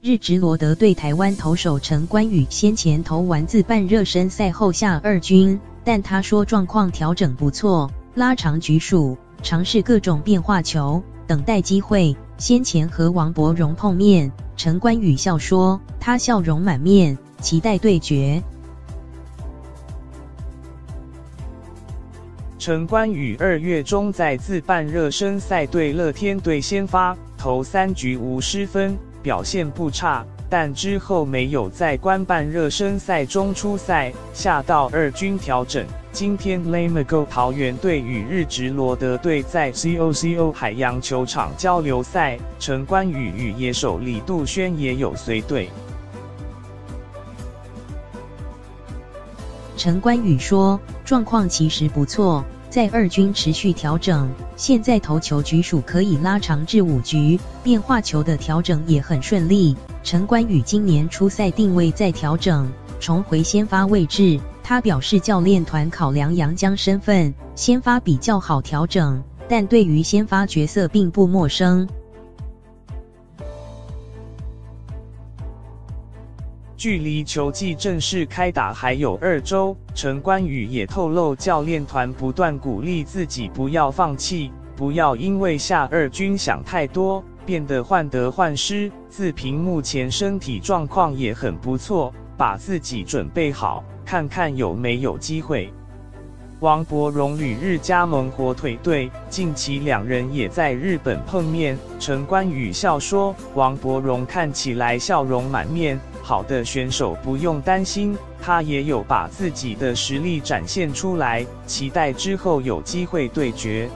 日职罗德对台湾投手陈冠宇先前投完自办热身赛后下二军，但他说状况调整不错，拉长局数，尝试各种变化球，等待机会。先前和王柏荣碰面，陈冠宇笑说，他笑容满面，期待对决。陈冠宇2月中在自办热身赛对乐天队先发，投3局无失分，表现不差，但之后没有在官办热身赛中出赛，下到二军调整。今天 Lamago 桃园队与日职罗德队在 COCO 海洋球场交流赛，陈冠宇与野手李杜轩也有随队。陈冠宇说，状况其实不错，在二军持续调整，现在投球局数可以拉长至5局，变化球的调整也很顺利。陈冠宇今年出赛定位在调整，重回先发位置。他表示教练团考量杨将身份，先发比较好调整，但对于先发角色并不陌生。距离球季正式开打还有2周，陈冠宇也透露教练团不断鼓励自己不要放弃，不要因为下二军想太多，变得患得患失，自评目前身体状况也很不错，把自己准备好，看看有没有机会。王柏荣旅日加盟火腿队，近期2人也在日本碰面。陈冠宇笑说，王柏荣看起来笑容满面，好的选手不用担心，他也有把自己的实力展现出来，期待之后有机会对决。